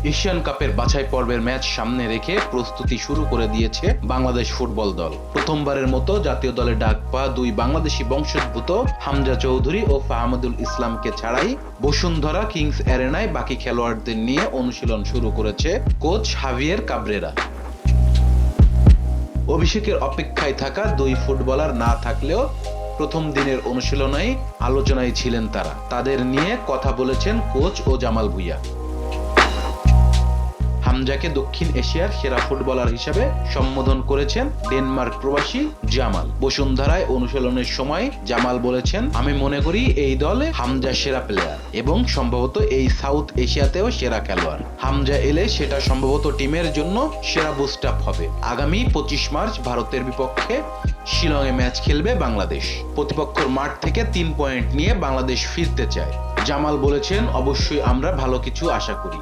Asian কাপের বাছাই পর্বের ম্যাচ সামনে রেখে প্রস্তুতি শুরু করে দিয়েছে বাংলাদেশ ফুটবল দল। প্রথমবারের মতো জাতীয় দলে ডাক পাওয়া দুই বাংলাদেশি বংশোদ্ভূত হামজা চৌধুরী ও ফাহমিদুল ইসলামকে ছাড়াই বসুন্ধরা কিংস অ্যারেনায় বাকি খেলোয়াড়দের নিয়ে অনুশীলন শুরু করেছে কোচ হাভিয়ের কাবরেরা। অভিষেকের অপেক্ষায় থাকা দুই ফুটবলার না থাকলেও প্রথম দিনের অনুশীলনেই আলোচনায় ছিলেন তারা। তাদের নিয়ে কথা বলেছেন কোচ ও জামাল ভুঁইয়া। হামজাকে দক্ষিণ এশিয়ার সেরা ফুটবলার হিসেবে সম্বোধন করেছেন ডেনমার্ক প্রবাসী জামাল। বসুন্ধরায় অনুশীলনের সময় জামাল বলেছেন, আমি মনে করি এই দলে হামজা সেরা প্লেয়ার এবং সম্ভবত এই সাউথ এশিয়াতেও সেরা খেলোয়াড়। হামজা এলে সেটা সম্ভবত টিমের জন্য সেরা বুস্ট আপ হবে। আগামী 25 মার্চ ভারতের বিপক্ষে শিলংয়ে ম্যাচ খেলবে বাংলাদেশ। প্রতিপক্ষের মাঠ থেকে 3 পয়েন্ট নিয়ে বাংলাদেশ ফিরতে চায়। জামাল বলেছেন, অবশ্যই আমরা ভালো কিছু আশা করি।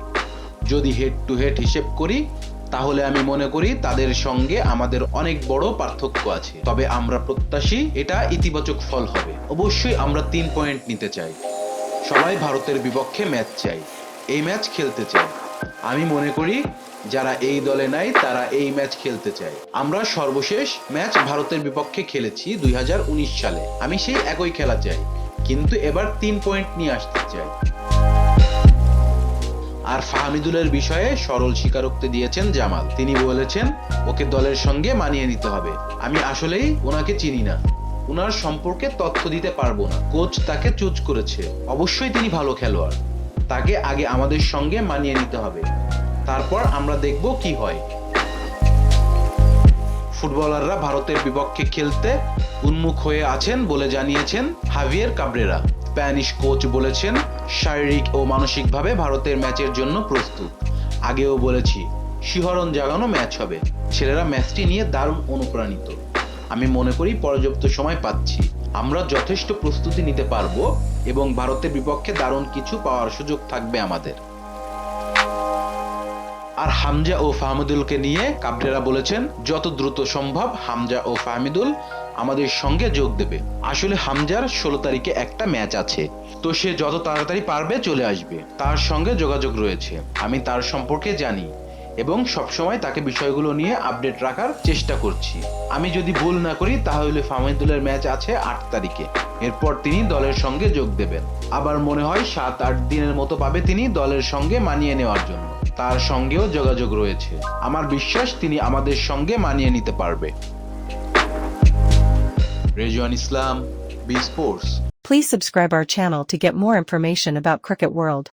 যদি হেড টু হেড হিসেব করি তাহলে আমি মনে করি তাদের সঙ্গে আমাদের অনেক বড় পার্থক্য আছে, তবে আমরা প্রত্যাশী এটা ইতিবাচক ফল হবে। অবশ্যই আমরা 3 পয়েন্ট নিতে চাই। সবাই ভারতের বিপক্ষে ম্যাচ চাই, এই ম্যাচ খেলতে চাই। আমি মনে করি যারা এই দলে নাই তারা এই ম্যাচ খেলতে চায়। আমরা সর্বশেষ ম্যাচ ভারতের বিপক্ষে খেলেছি 2019 সালে। আমি সেই একই খেলা চাই, কিন্তু এবার 3 পয়েন্ট নিয়ে আসতে চাই। আর ফাহমিদুলের বিষয়ে সরল স্বীকারোক্তি দিয়েছেন জামাল। তিনি বলেছেন, ওকে দলের সঙ্গে মানিয়ে নিতে হবে। আমি আসলেই ওনাকে চিনি না, ওনার সম্পর্কে তথ্য দিতে পারবো না। কোচ তাকে চুজ করেছে, অবশ্যই তিনি ভালো খেলোয়াড়। তাকে আগে আমাদের সঙ্গে মানিয়ে নিতে হবে, তারপর আমরা দেখব কি হয়। ফুটবলাররা ভারতের বিপক্ষে খেলতে উন্মুখ হয়ে আছেন বলে জানিয়েছেন হাভিয়ের কাবরেরা। স্প্যানিশ কোচ বলেছেন, শারীরিক ও মানসিকভাবে ভারতের ম্যাচের জন্য প্রস্তুত। আগেও বলেছি, শিহরণ জাগানো ম্যাচ হবে। ছেলেরা ম্যাচটি নিয়ে দারুণ অনুপ্রাণিত। আমি মনে করি পর্যাপ্ত সময় পাচ্ছি, আমরা যথেষ্ট প্রস্তুতি নিতে পারবো এবং ভারতের বিপক্ষে দারুণ কিছু পাওয়ার সুযোগ থাকবে আমাদের। আর হামজা ও ফাহমিদুলকে নিয়ে কাবরেরা বলেছেন, যত দ্রুত সম্ভব হামজা ও ফাহমিদুল আমাদের সঙ্গে যোগ দেবে। আসলে হামজার 16 তারিখে একটা ম্যাচ আছে, তো সে যত তাড়াতাড়ি পারবে চলে আসবে। তার সঙ্গে যোগাযোগ রয়েছে, আমি তার সম্পর্কে জানি এবং সবসময় তাকে বিষয়গুলো নিয়ে আপডেট রাখার চেষ্টা করছি। আমি যদি ভুল না করি তাহলে ফাহমিদুলের ম্যাচ আছে 8 তারিখে। এরপর তিনি দলের সঙ্গে যোগ দেবেন। আবার মনে হয় 7-8 দিনের মতো পাবে তিনি দলের সঙ্গে মানিয়ে নেওয়ার জন্য। তার সঙ্গেও যোগাযোগ রয়েছে। আমার বিশ্বাস তিনি আমাদের সঙ্গে মানিয়ে নিতে পারবে। Rezwan Islam, B sports. Please subscribe our channel to get more information about Cricket World.